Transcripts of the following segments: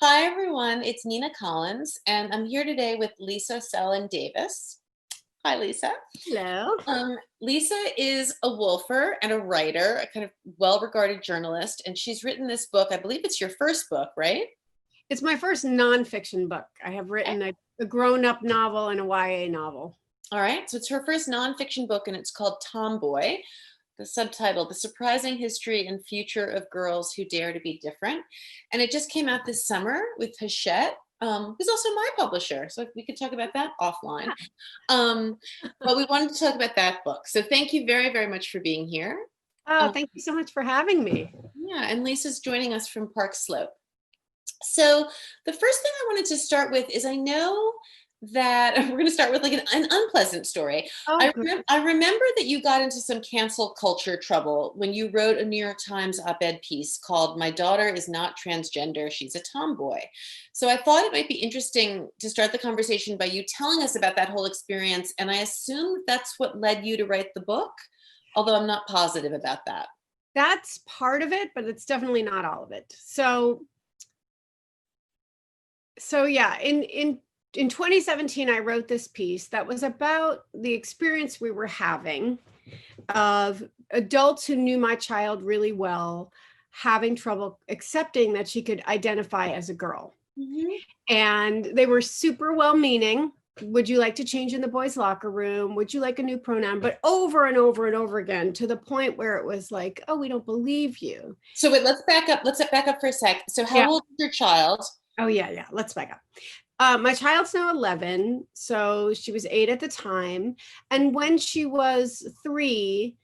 Hi, everyone. It's Nina Collins, and I'm here today with Lisa Selin Davis. Hi, Lisa. Hello. Lisa is a Woolfer and a writer, a kind of well-regarded journalist, and she's written this book. I believe it's your first book, right? It's my first nonfiction book. I have written a grown-up novel and a YA novel. All right. So it's her first nonfiction book, and it's called Tomboy. The subtitle, The Surprising History and Future of Girls Who Dare to Be Different. And it just came out this summer with Hachette, who's also my publisher. So we could talk about that offline. But we wanted to talk about that book. So thank you very, very much for being here. Oh, thank you so much for having me. Yeah, and Lisa's joining us from Park Slope. So the first thing I wanted to start with is I know that we're going to start with like an unpleasant story. Oh, I remember that you got into some cancel culture trouble when you wrote a New York Times op-ed piece called "My Daughter is Not Transgender, She's a Tomboy." So I thought it might be interesting to start the conversation by you telling us about that whole experience. And I assume that's what led you to write the book, although I'm not positive about that. That's part of it, but it's definitely not all of it. So yeah, in 2017, I wrote this piece that was about the experience we were having of adults who knew my child really well, having trouble accepting that she could identify as a girl. Mm-hmm. And they were super well-meaning. Would you like to change in the boys' locker room? Would you like a new pronoun? But over and over and over again, to the point where it was like, oh, we don't believe you. So wait, let's back up. Let's back up for a sec. So how old is your child? Oh, yeah. Let's back up. My child's now 11, so she was 8 at the time. And when she was 3,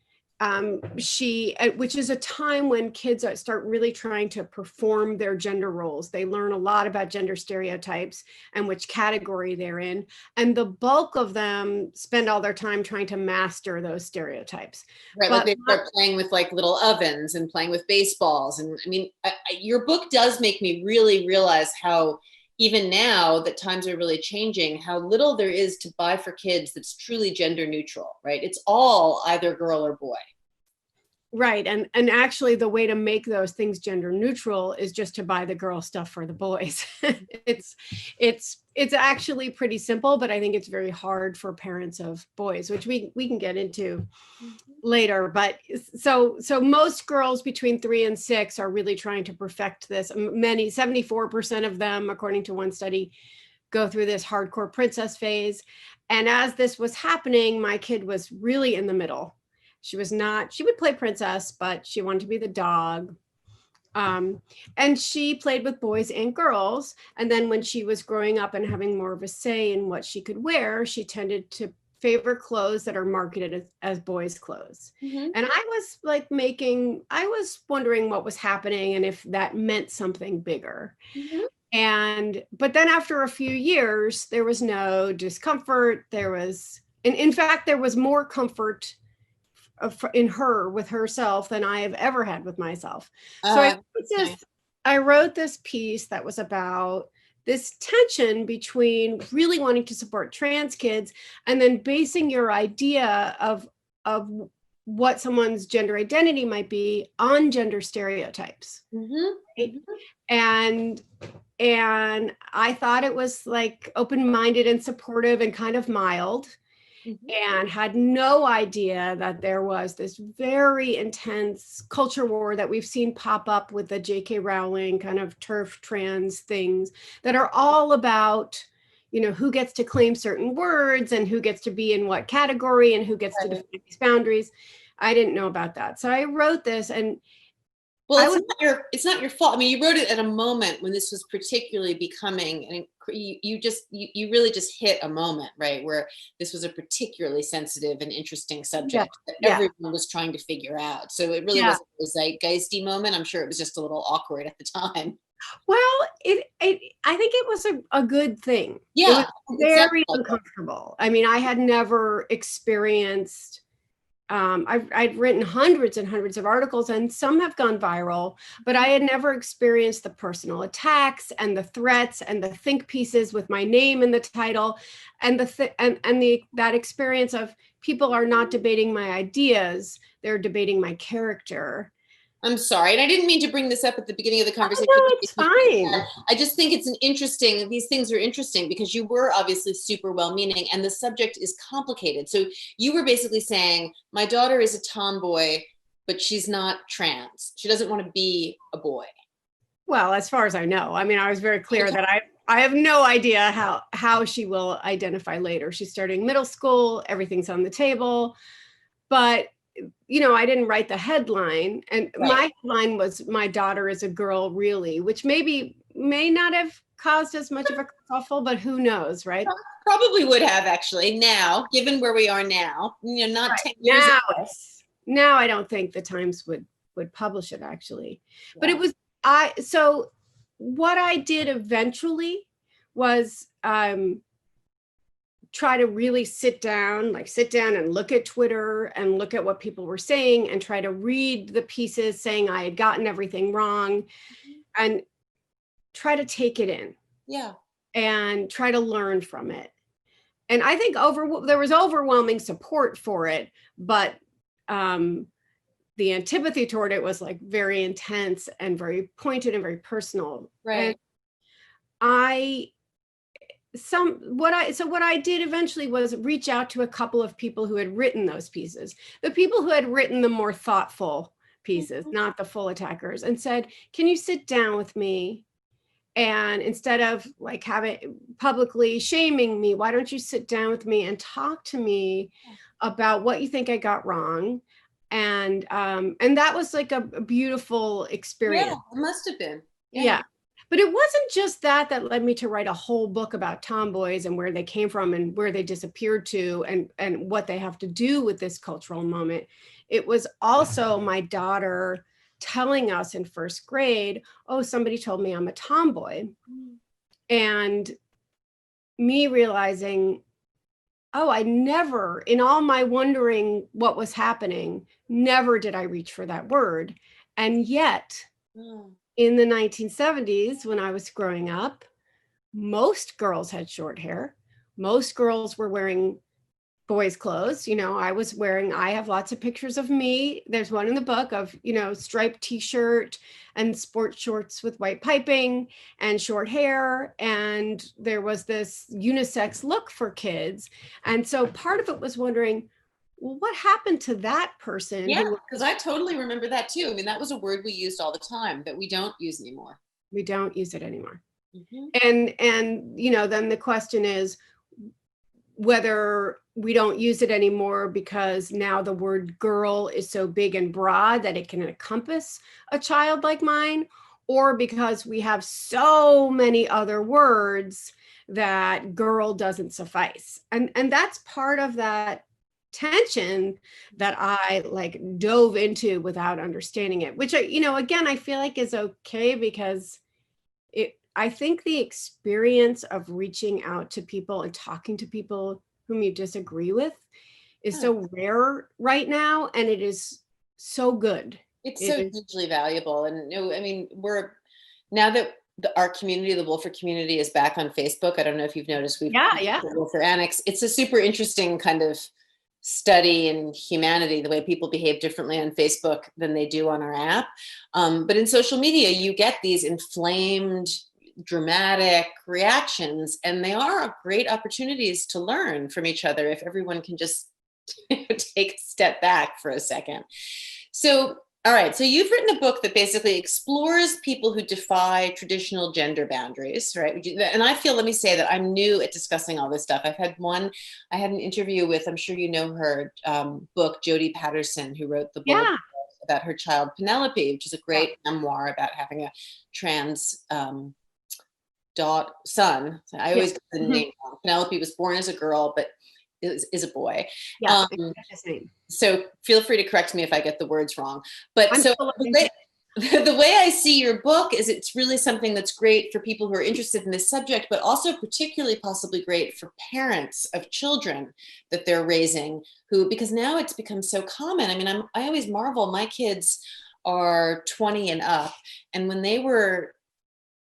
which is a time when kids start really trying to perform their gender roles. They learn a lot about gender stereotypes and which category they're in. And the bulk of them spend all their time trying to master those stereotypes. Right, like they start playing with like little ovens and playing with baseballs. And I mean, your book does make me really realize how even now that times are really changing, how little there is to buy for kids that's truly gender neutral, right? It's all either girl or boy. Right. And actually the way to make those things gender neutral is just to buy the girl stuff for the boys. It's actually pretty simple, but I think it's very hard for parents of boys, which we can get into later. But so most girls between 3 and 6 are really trying to perfect this. 74% of them, according to one study, go through this hardcore princess phase. And as this was happening, my kid was really in the middle. She would play princess, but she wanted to be the dog. And she played with boys and girls. And then when she was growing up and having more of a say in what she could wear, she tended to favor clothes that are marketed as boys' clothes. Mm-hmm. And I was wondering what was happening and if that meant something bigger. Mm-hmm. But then after a few years, there was no discomfort. In fact, there was more comfort in her with herself than I have ever had with myself. So I wrote this piece that was about this tension between really wanting to support trans kids and then basing your idea of what someone's gender identity might be on gender stereotypes. Mm-hmm. Right? And I thought it was like open-minded and supportive and kind of mild. Mm-hmm. And had no idea that there was this very intense culture war that we've seen pop up with the J.K. Rowling kind of turf trans things that are all about, who gets to claim certain words and who gets to be in what category and who gets to define these boundaries. I didn't know about that. So I wrote this and it's not your fault. I mean, you wrote it at a moment when this was particularly becoming, and you really just hit a moment, right, where this was a particularly sensitive and interesting subject that everyone was trying to figure out. So it really was a zeitgeisty moment. I'm sure it was just a little awkward at the time. Well, I think it was a good thing. Yeah, it was very uncomfortable. I mean, I had never experienced. I'd written hundreds and hundreds of articles and some have gone viral, but I had never experienced the personal attacks and the threats and the think pieces with my name in the title and that experience of people are not debating my ideas, they're debating my character. I'm sorry. And I didn't mean to bring this up at the beginning of the conversation. Oh, no, it's fine. I just think it's these things are interesting because you were obviously super well-meaning and the subject is complicated. So you were basically saying, my daughter is a tomboy, but she's not trans. She doesn't want to be a boy. Well, as far as I know, I mean, I was very clear that I have no idea how she will identify later. She's starting middle school, everything's on the table, but I didn't write the headline, and my headline was "My daughter is a girl, really," which may not have caused as much of a kerfuffle, but who knows, right? Probably would have actually now, given where we are now, not right. 10 years ago. Now I don't think the Times would publish it actually, but it was so what I did eventually was try to really sit down and look at Twitter and look at what people were saying and try to read the pieces saying I had gotten everything wrong and try to take it in. Yeah. And try to learn from it. And I think there was overwhelming support for it, but the antipathy toward it was like very intense and very pointed and very personal. Right. And what I did eventually was reach out to a couple of people who had written those pieces, the people who had written the more thoughtful pieces, not the full attackers, and said, can you sit down with me? And instead of like having publicly shaming me, why don't you sit down with me and talk to me about what you think I got wrong? And that was like a beautiful experience. Yeah, it must have been. Yeah. But it wasn't just that led me to write a whole book about tomboys and where they came from and where they disappeared to and what they have to do with this cultural moment. It was also my daughter telling us in first grade, oh, somebody told me I'm a tomboy. And me realizing, oh, I never, in all my wondering what was happening, never did I reach for that word. And yet, in the 1970s, when I was growing up, most girls had short hair. Most girls were wearing boys' clothes. I have lots of pictures of me. There's one in the book of, striped t-shirt and sports shorts with white piping and short hair. And there was this unisex look for kids. And so part of it was wondering, well, what happened to that person? Yeah, because I totally remember that too. I mean, that was a word we used all the time that we don't use anymore. We don't use it anymore. And then the question is whether we don't use it anymore because now the word girl is so big and broad that it can encompass a child like mine, or because we have so many other words that girl doesn't suffice. And that's part of that tension that I like dove into without understanding it, which again, I feel like is okay because I think the experience of reaching out to people and talking to people whom you disagree with is so rare right now. And it is so good. It's so hugely valuable. And I mean, now that our community, the Woolfer community, is back on Facebook. I don't know if you've noticed, we've Woolfer Annex. It's a super interesting kind of study in humanity, the way people behave differently on Facebook than they do on our app. But in social media, you get these inflamed, dramatic reactions, and they are great opportunities to learn from each other if everyone can just take a step back for a second. So, all right, so you've written a book that basically explores people who defy traditional gender boundaries, right? And I feel, let me say that I'm new at discussing all this stuff. I had an interview with, I'm sure you know her, book, Jodi Patterson, who wrote the book about her child Penelope, which is a great memoir about having a trans son. I always get the name wrong. Penelope was born as a girl, but is a boy. Yeah, so feel free to correct me if I get the words wrong. But the way I see your book is it's really something that's great for people who are interested in this subject, but also particularly possibly great for parents of children that they're raising because now it's become so common. I mean, I always marvel, my kids are 20 and up, and when they were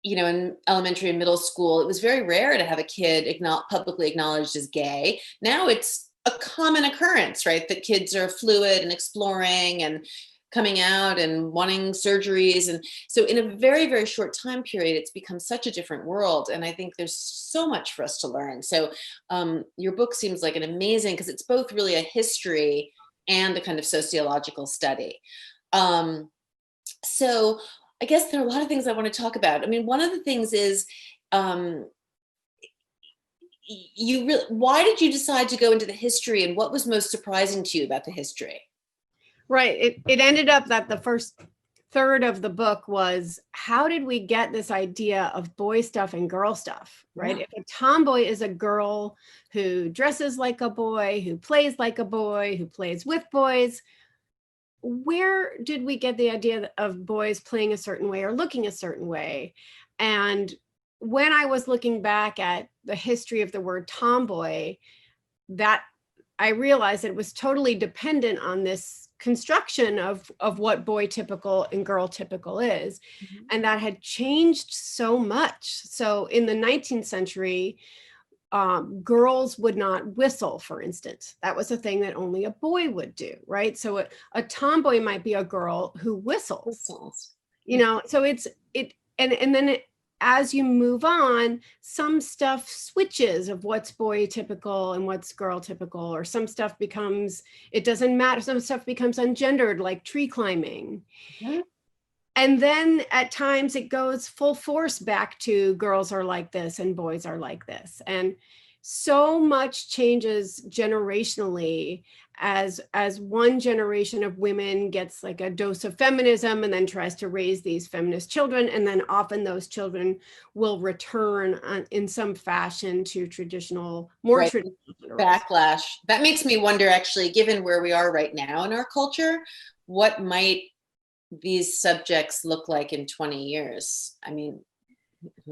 in elementary and middle school, it was very rare to have a kid publicly acknowledged as gay. Now it's a common occurrence, right? That kids are fluid and exploring and coming out and wanting surgeries. And so in a very, very short time period, it's become such a different world. And I think there's so much for us to learn. So your book seems like an amazing, because it's both really a history and a kind of sociological study. So I guess there are a lot of things I want to talk about. I mean, one of the things is, why did you decide to go into the history, and what was most surprising to you about the history? Right. It ended up that the first third of the book was, how did we get this idea of boy stuff and girl stuff, right? Yeah. If a tomboy is a girl who dresses like a boy, who plays like a boy, who plays with boys, where did we get the idea of boys playing a certain way or looking a certain way? And when I was looking back at the history of the word tomboy, that I realized that it was totally dependent on this construction of what boy typical and girl typical is. Mhm. And that had changed so much. So in the 19th century, girls would not whistle, for instance. That was a thing that only a boy would do, right? So a tomboy might be a girl who whistles, so and then as you move on, some stuff switches of what's boy typical and what's girl typical, or some stuff becomes, it doesn't matter. Some stuff becomes ungendered, like tree climbing. Mhm. And then at times it goes full force back to girls are like this and boys are like this. And so much changes generationally as one generation of women gets like a dose of feminism and then tries to raise these feminist children. And then often those children will return in some fashion to traditional, more Right. traditional roles. Backlash. That makes me wonder, actually, given where we are right now in our culture, what might these subjects look like in 20 years? I mean,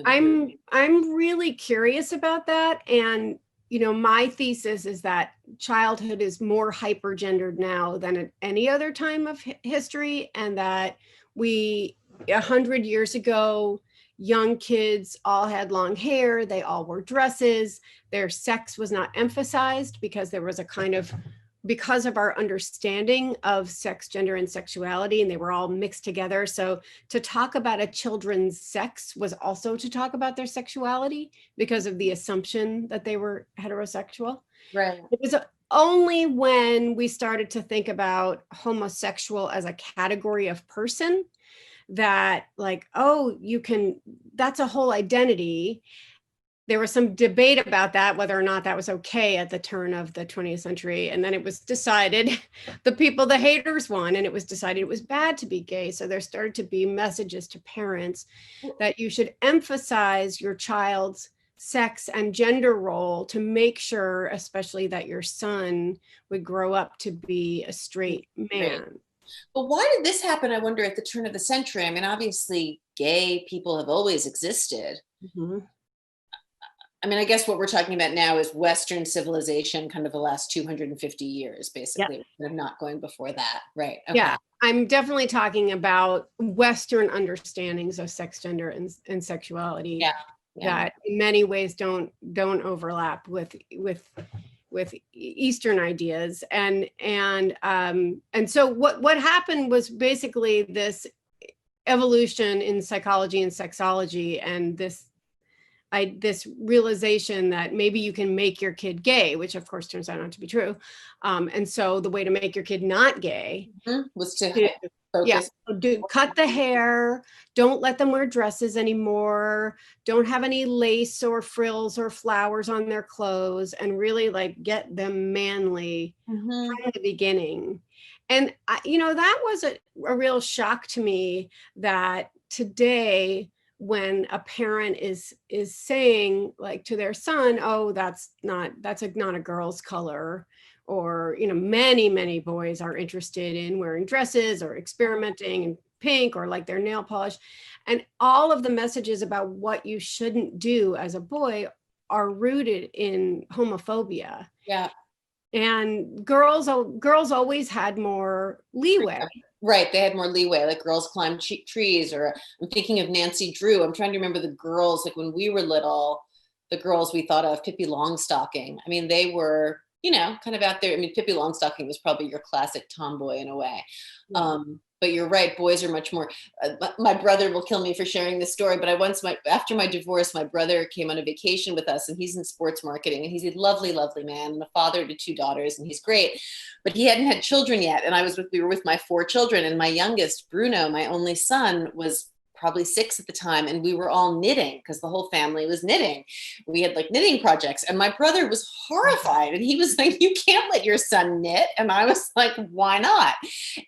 I'm really curious about that. And my thesis is that childhood is more hypergendered now than at any other time of history, and that 100 years ago, young kids all had long hair, they all wore dresses, their sex was not emphasized because there was a kind of, because of our understanding of sex, gender, and sexuality, and they were all mixed together. So to talk about a children's sex was also to talk about their sexuality because of the assumption that they were heterosexual. right. It was only when we started to think about homosexual as a category of person that, like, oh, that's a whole identity. There was some debate about that, whether or not that was okay at the turn of the 20th century. And then it was decided, the haters won, and it was decided it was bad to be gay. So there started to be messages to parents that you should emphasize your child's sex and gender role to make sure, especially, that your son would grow up to be a straight man. Right. But why did this happen, I wonder, at the turn of the century? I mean, obviously, gay people have always existed. Mm-hmm. I mean, I guess what we're talking about now is Western civilization, kind of the last 250 years, basically. Yep. We're not going before that. Right. Okay. Yeah, I'm definitely talking about Western understandings of sex, gender, and sexuality. Yeah. That in many ways don't overlap with Eastern ideas. And so what happened was basically this evolution in psychology and sexology, and this realization that maybe you can make your kid gay, which of course turns out not to be true. And so the way to make your kid not gay was to focus. Cut the hair, don't let them wear dresses anymore, don't have any lace or frills or flowers on their clothes, and really like get them manly from the beginning. And that was a real shock to me, that today, when a parent is saying, like, to their son, oh, that's not a girl's color, or many boys are interested in wearing dresses or experimenting in pink or like their nail polish, and all of the messages about what you shouldn't do as a boy are rooted in homophobia. Yeah. And girls always had more leeway. Right. They had more leeway, like girls climb trees, or I'm thinking of Nancy Drew. I'm trying to remember the girls, like when we were little, the girls we thought of, Pippi Longstocking. I mean, they were, kind of out there. I mean, Pippi Longstocking was probably your classic tomboy in a way. But you're right, boys are much more. My brother will kill me for sharing this story, but after my divorce, my brother came on a vacation with us, and he's in sports marketing, and he's a lovely, lovely man, and a father to 2 daughters, and he's great. But he hadn't had children yet, and we were with my 4 children, and my youngest, Bruno, my only son, was probably 6 at the time, and we were all knitting because the whole family was knitting. We had like knitting projects, and my brother was horrified, and he was like, "You can't let your son knit." And I was like, "Why not?"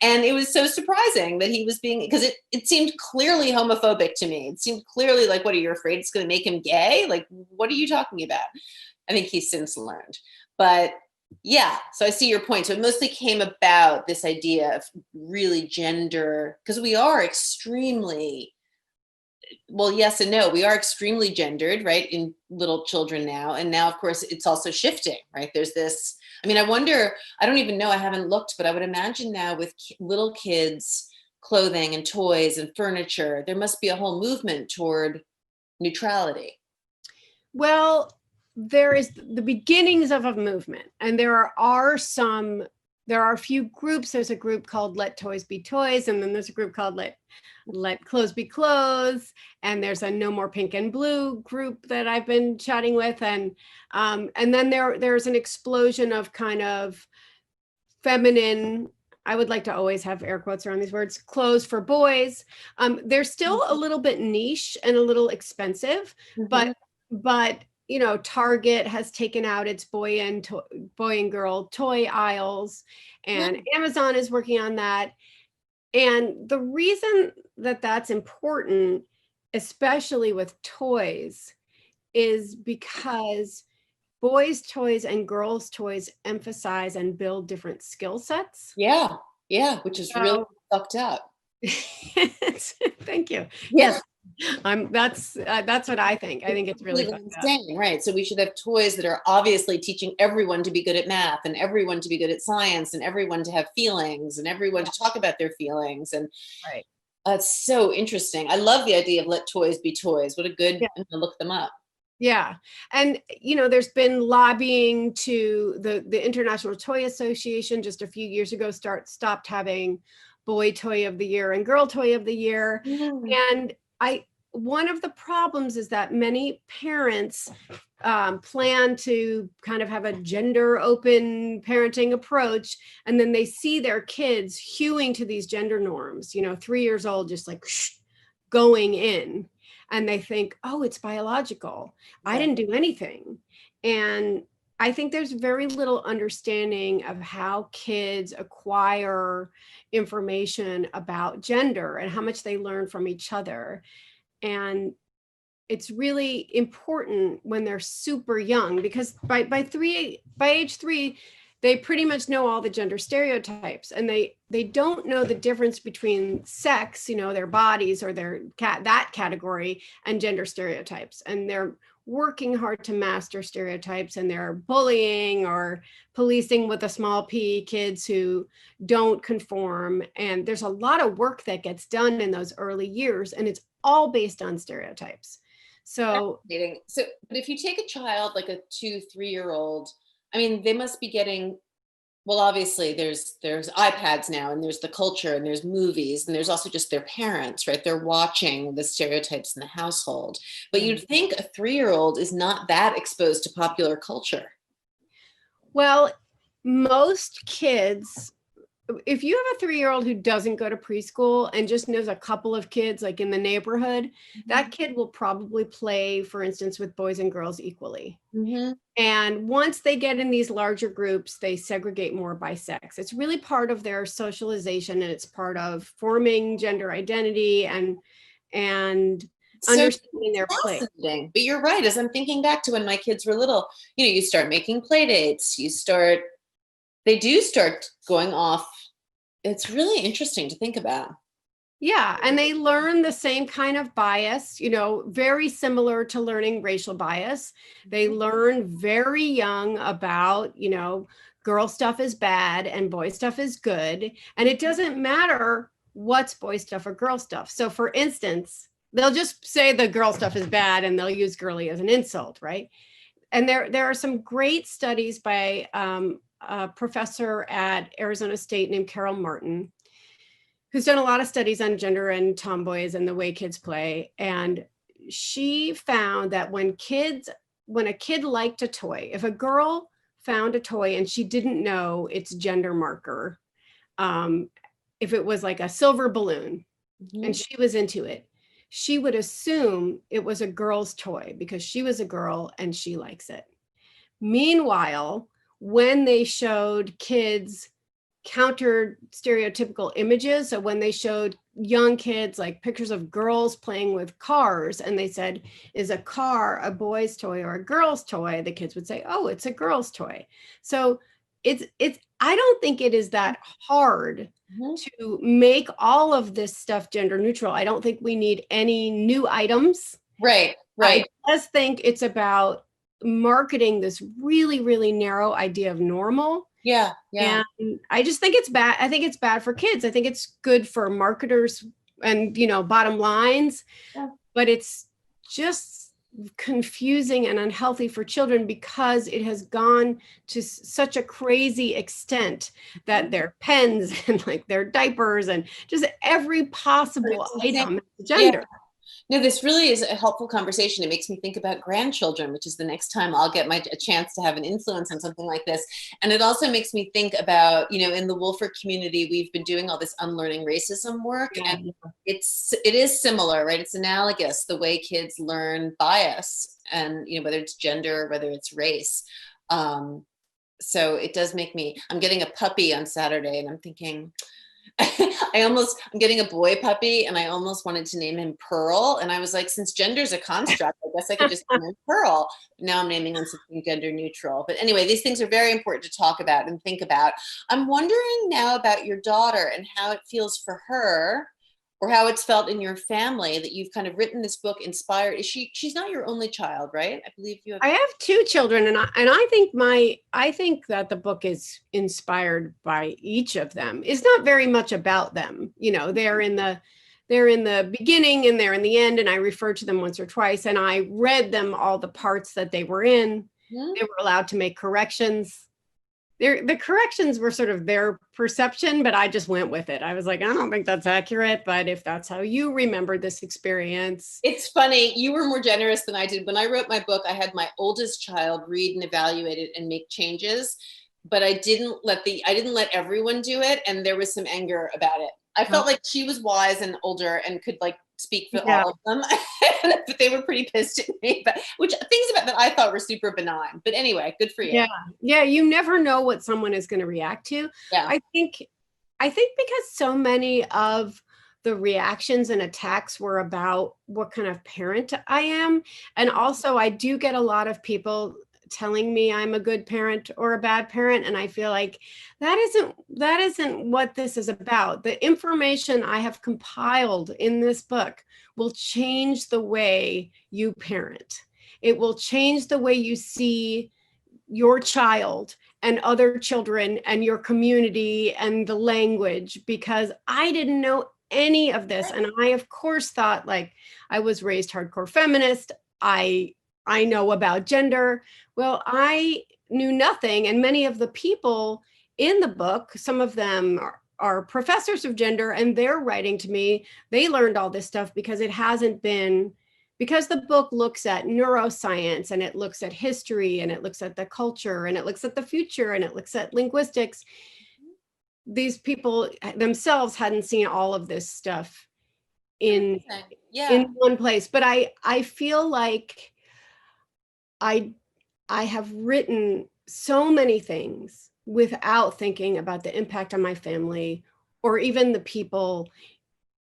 And it was so surprising that he was being, because it seemed clearly homophobic to me. It seemed clearly like, what, are you afraid it's going to make him gay? Like, what are you talking about? I think he's since learned. But yeah, so I see your point. So it mostly came about this idea of really gender, because we are extremely, well, yes and no. We are extremely gendered, right, in little children now. And now, of course, it's also shifting, right? There's this, I mean, I wonder, I don't even know, I haven't looked, but I would imagine now with little kids, clothing and toys and furniture, there must be a whole movement toward neutrality. Well, there is the beginnings of a movement, and there are a few groups. There's a group called Let Toys Be Toys, and then there's a group called Let Clothes Be Clothes, and there's a No More Pink and Blue group that I've been chatting with, and then there's an explosion of kind of feminine, I would like to always have air quotes around these words, clothes for boys. They're still a little bit niche and a little expensive, Mhm. but you know, Target has taken out its boy and girl toy aisles, and Amazon is working on that. And the reason that that's important, especially with toys, is because boys' toys and girls' toys emphasize and build different skill sets. Yeah, yeah, which is really So, fucked up. thank you. Yeah. Yes, that's what I think. I think it's really Completely fucked up. insane, right? So we should have toys that are obviously teaching everyone to be good at math, and everyone to be good at science, and everyone to have feelings, and everyone to talk about their feelings. And Right. it's so interesting. I love the idea of let toys be toys. What a good, I'm gonna look them up. Yeah. And you know, there's been lobbying to the International Toy Association just a few years ago stopped having boy toy of the year and girl toy of the year. Mm. And I one of the problems is that many parents plan to kind of have a gender open parenting approach, and then they see their kids hewing to these gender norms, you know, 3 years old, just like going in, and they think, oh, it's biological. I Yeah. didn't do anything. And I think there's very little understanding of how kids acquire information about gender and how much they learn from each other. And it's really important when they're super young, because by age 3, they pretty much know all the gender stereotypes, and they don't know the difference between sex, you know, their bodies or that category, and gender stereotypes. And they're working hard to master stereotypes, and they're bullying or policing with a small p kids who don't conform. And there's a lot of work that gets done in those early years, and it's all based on stereotypes. So, Fascinating. So, but if you take a child like a 2, 3-year-old, I mean, they must be getting, well, obviously there's iPads now, and there's the culture, and there's movies, and there's also just their parents, right? They're watching the stereotypes in the household. But you'd think a 3-year-old is not that exposed to popular culture. well, most kids, if you have a 3-year-old who doesn't go to preschool and just knows a couple of kids like in the neighborhood, that kid will probably play, for instance, with boys and girls equally. Mm-hmm. And once they get in these larger groups, they segregate more by sex. It's really part of their socialization, and it's part of forming gender identity and So understanding their place. fascinating. But you're right. As I'm thinking back to when my kids were little, you start making play dates, they do start going off. It's really interesting to think about. Yeah, and they learn the same kind of bias, you know, very similar to learning racial bias. They learn very young about, you know, girl stuff is bad and boy stuff is good. And it doesn't matter what's boy stuff or girl stuff. So, for instance, they'll just say the girl stuff is bad and they'll use girly as an insult, right? And there are some great studies by a professor at Arizona State named Carol Martin, who's done a lot of studies on gender and tomboys and the way kids play. And she found that when a kid liked a toy, if a girl found a toy and she didn't know its gender marker, if it was like a silver balloon and she was into it, she would assume it was a girl's toy because she was a girl and she likes it. Meanwhile, when they showed kids counter stereotypical images, so when they showed young kids like pictures of girls playing with cars and they said, is a car a boy's toy or a girl's toy, the kids would say, oh, it's a girl's toy. So it's I don't think it is that hard to make all of this stuff gender neutral. I don't think we need any new items. Right. I just think it's about marketing this really, really narrow idea of normal. Yeah. And I just think it's bad. I think it's bad for kids. I think it's good for marketers and, bottom lines, but it's just confusing and unhealthy for children because it has gone to such a crazy extent that their pens and like their diapers and just every possible item is gender. Yeah. No, this really is a helpful conversation. It makes me think about grandchildren, which is the next time I'll get a chance to have an influence on something like this. And it also makes me think about, in the Woolfer community, we've been doing all this unlearning racism work, and it is similar, right? It's analogous, the way kids learn bias, and whether it's gender, whether it's race. So it does make me. I'm getting a puppy on Saturday, and I'm thinking. I'm getting a boy puppy, and I almost wanted to name him Pearl. And I was like, since gender's a construct, I guess I could just name him Pearl. Now I'm naming him something gender neutral. But anyway, these things are very important to talk about and think about. I'm wondering now about your daughter and how it feels for her, or how it's felt in your family that you've kind of written this book inspired. She's not your only child, right? I believe you have. I have two children, and I think that the book is inspired by each of them. It's not very much about them. They're in the beginning and they're in the end, and I referred to them once or twice, and I read them all the parts that they were in. They were allowed to make corrections. The corrections were sort of their perception, but I just went with it. I was like, I don't think that's accurate, but if that's how you remember this experience. It's funny. You were more generous than I did. When I wrote my book, I had my oldest child read and evaluate it and make changes, but I didn't let everyone do it. And there was some anger about it. I felt like she was wise and older and could speak for all of them, but they were pretty pissed at me. But things about that I thought were super benign. But anyway, good for you. Yeah. You never know what someone is going to react to. Yeah. I think because so many of the reactions and attacks were about what kind of parent I am, and also I do get a lot of people telling me I'm a good parent or a bad parent, and I feel like that isn't what this is about. The information I have compiled in this book will change the way you parent. It will change the way you see your child and other children and your community and the language, because I didn't know any of this. And I, of course, thought I was raised hardcore feminist. I know about gender. Well, I knew nothing. And many of the people in the book, some of them are professors of gender, and they're writing to me. They learned all this stuff because because the book looks at neuroscience, and it looks at history, and it looks at the culture, and it looks at the future, and it looks at linguistics. These people themselves hadn't seen all of this stuff in one place. But I feel like I have written so many things without thinking about the impact on my family or even the people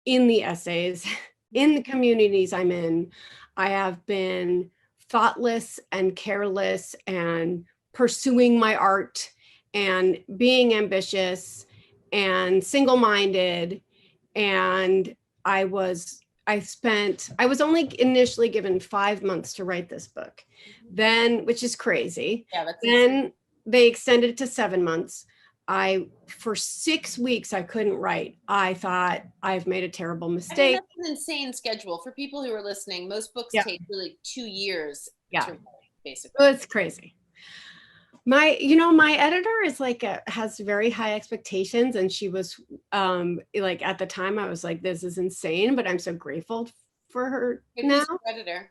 in the essays, in the communities I'm in. I have been thoughtless and careless and pursuing my art and being ambitious and single-minded. And I was only initially given 5 months to write this book, then, which is crazy. Yeah, that's then insane. They extended it to 7 months. For 6 weeks, I couldn't write. I thought I've made a terrible mistake. That's an insane schedule for people who are listening. Most books take really 2 years to write, basically. Well, it's crazy. My editor is has very high expectations, and she was like, at the time I was like, this is insane, but I'm so grateful for her now. Who's your editor?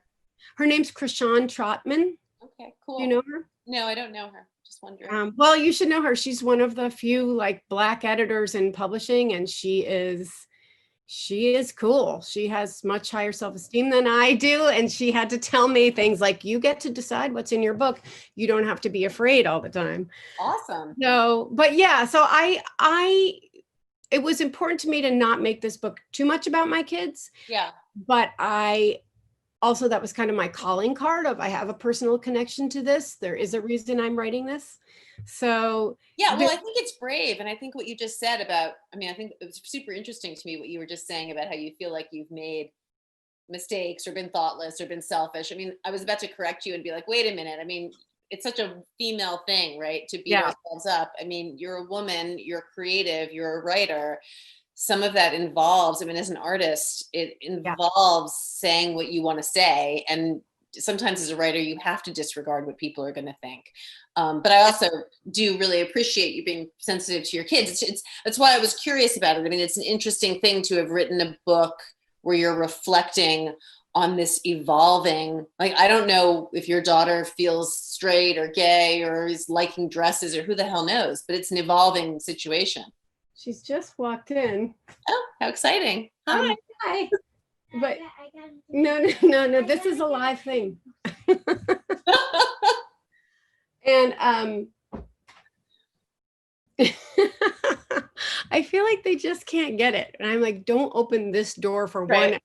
Her name's Krishan Trotman. Okay, cool. Do you know her? No, I don't know her. Just wondering. Well, you should know her. She's one of the few like Black editors in publishing, and she is cool. She has much higher self-esteem than I do, and she had to tell me things like, you get to decide what's in your book. You don't have to be afraid all the time. Awesome. So, but yeah, so I it was important to me to not make this book too much about my kids. Yeah. But also, that was kind of my calling card of, I have a personal connection to this. There is a reason I'm writing this. So yeah, well, I think it's brave. And I think what you just said about, I think it was super interesting to me what you were just saying about how you feel like you've made mistakes or been thoughtless or been selfish. I was about to correct you and be like, wait a minute. It's such a female thing, right? To beat ourselves up. You're a woman, you're creative, you're a writer. Some of that involves, as an artist, it involves saying what you want to say. And sometimes as a writer, you have to disregard what people are going to think. But I also do really appreciate you being sensitive to your kids. That's why I was curious about it. It's an interesting thing to have written a book where you're reflecting on this evolving, like, I don't know if your daughter feels straight or gay or is liking dresses or who the hell knows, but it's an evolving situation. She's just walked in. Oh, how exciting. Hi. Hi. But no, this is a live thing. And I feel like they just can't get it. And I'm like, don't open this door for 1 hour.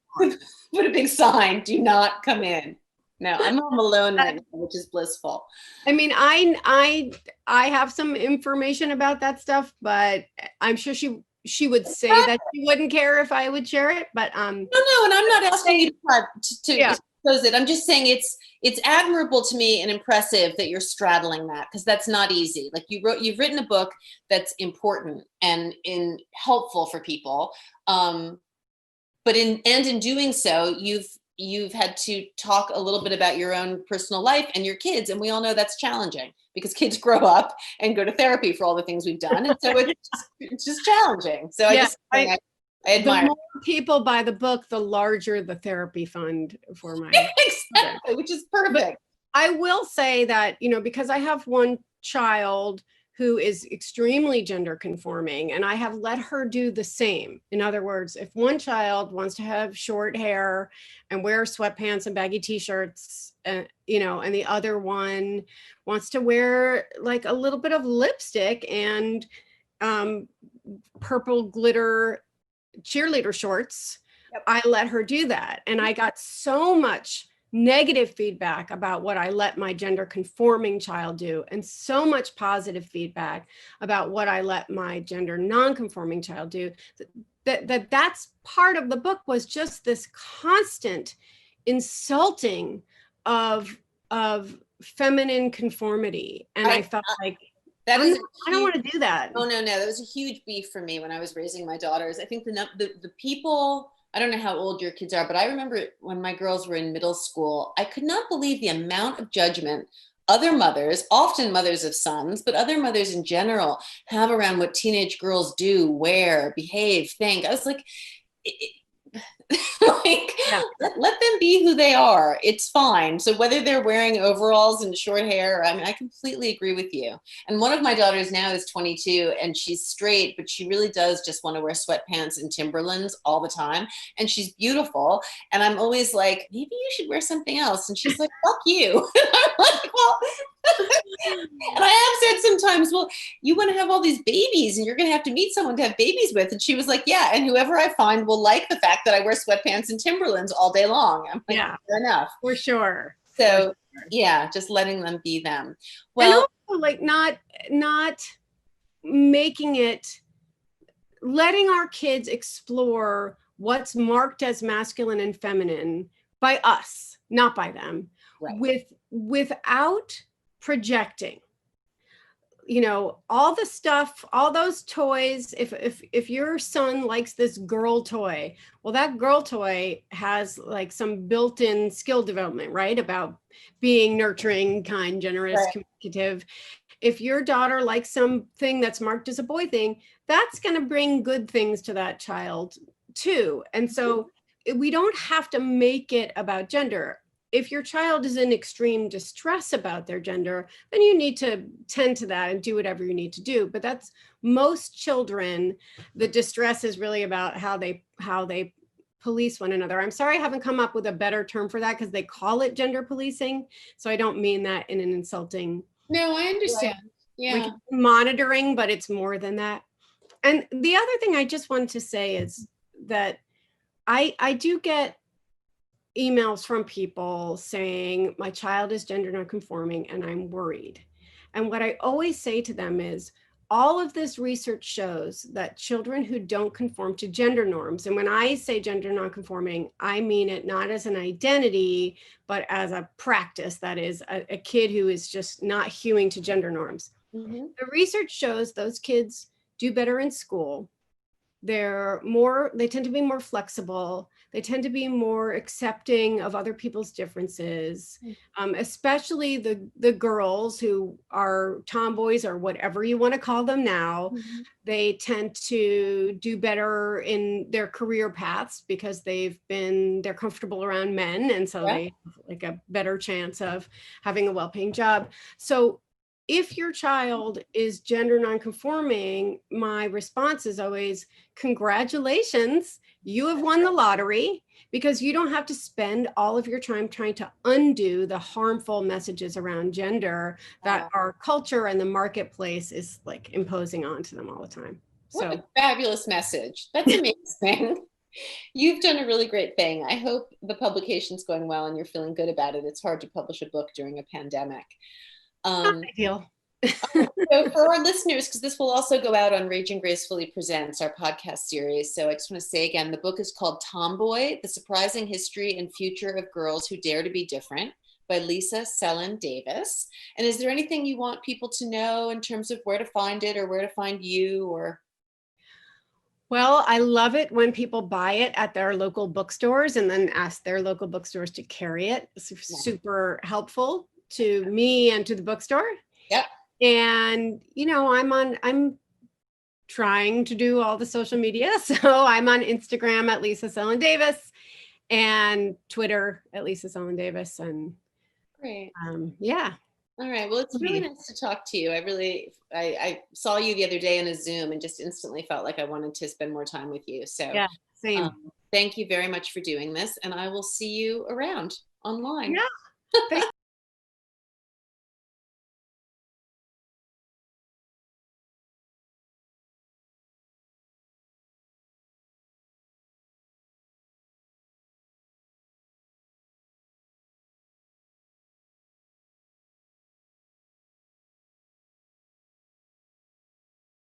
Put a big sign, do not come in. No, I'm home alone right now, which is blissful. I have some information about that stuff, but I'm sure she would say that she wouldn't care if I would share it. But no, and I'm not asking you to expose it. I'm just saying it's admirable to me and impressive that you're straddling that, because that's not easy. Like, you've written a book that's important and helpful for people, but in doing so, you've had to talk a little bit about your own personal life and your kids. And we all know that's challenging because kids grow up and go to therapy for all the things we've done. And so it's just challenging. So I admire. The more people buy the book, the larger the therapy fund for my exactly, which is perfect. I will say that, because I have one child who is extremely gender conforming, and I have let her do the same. In other words, if one child wants to have short hair and wear sweatpants and baggy t-shirts, and the other one wants to wear like a little bit of lipstick and purple glitter cheerleader shorts, I let her do that. And I got so much negative feedback about what I let my gender conforming child do, and so much positive feedback about what I let my gender non-conforming child do, that's part of the book, was just this constant insulting of feminine conformity. And I felt like I don't want to do that. Oh, no, that was a huge beef for me when I was raising my daughters. I think the people, I don't know how old your kids are, but I remember when my girls were in middle school, I could not believe the amount of judgment other mothers, often mothers of sons, but other mothers in general, have around what teenage girls do, wear, behave, think. I was like, let them be who they are. It's fine. So whether they're wearing overalls and short hair, I completely agree with you. And one of my daughters now is 22 and she's straight, but she really does just want to wear sweatpants and Timberlands all the time. And she's beautiful. And I'm always like, maybe you should wear something else. And she's like, fuck you. And I'm like, well, and I have said sometimes, well, you want to have all these babies and you're going to have to meet someone to have babies with. And she was like, yeah. And whoever I find will like the fact that I wear sweatpants and Timberlands all day long. I'm like, yeah, fair enough. For sure. So yeah, just letting them be them. Well, and also, like, not making it, letting our kids explore what's marked as masculine and feminine by us, not by them, right. Without projecting, all the stuff, all those toys. If your son likes this girl toy, well, that girl toy has like some built-in skill development, right? About being nurturing, kind, generous, right. Communicative. If your daughter likes something that's marked as a boy thing, that's going to bring good things to that child too. And so we don't have to make it about gender. If your child is in extreme distress about their gender, then you need to tend to that and do whatever you need to do. But that's most children, the distress is really about how they police one another. I'm sorry I haven't come up with a better term for that because they call it gender policing. So I don't mean that in an insulting No, I understand. way. Yeah. Like monitoring, but it's more than that. And the other thing I just wanted to say is that I do get emails from people saying my child is gender nonconforming and I'm worried. And what I always say to them is all of this research shows that children who don't conform to gender norms, and when I say gender nonconforming, I mean it not as an identity, but as a practice, that is a kid who is just not hewing to gender norms. Mm-hmm. The research shows those kids do better in school. They tend to be more flexible. They tend to be more accepting of other people's differences, especially the girls who are tomboys or whatever you want to call them now. Mm-hmm. They tend to do better in their career paths because they're comfortable around men. And so they have like a better chance of having a well-paying job. So if your child is gender nonconforming, my response is always, congratulations, you have won the lottery, because you don't have to spend all of your time trying to undo the harmful messages around gender that our culture and the marketplace is like imposing onto them all the time. What a fabulous message. That's amazing. You've done a really great thing. I hope the publication's going well and you're feeling good about it. It's hard to publish a book during a pandemic. Ideal. So for our listeners, because this will also go out on Raging Gracefully Presents, our podcast series. So I just want to say again, the book is called Tomboy, The Surprising History and Future of Girls Who Dare to Be Different by Lisa Selin Davis. And is there anything you want people to know in terms of where to find it or where to find you or? Well, I love it when people buy it at their local bookstores and then ask their local bookstores to carry it. It's super helpful to me and to the bookstore. Yep. And, I'm trying to do all the social media. So I'm on Instagram at Lisa Selin Davis and Twitter at Lisa Selin Davis. And great. Yeah. All right. Well, it's really nice to talk to you. I saw you the other day in a Zoom and just instantly felt like I wanted to spend more time with you. So yeah, same. Thank you very much for doing this. And I will see you around online. Yeah. Thanks.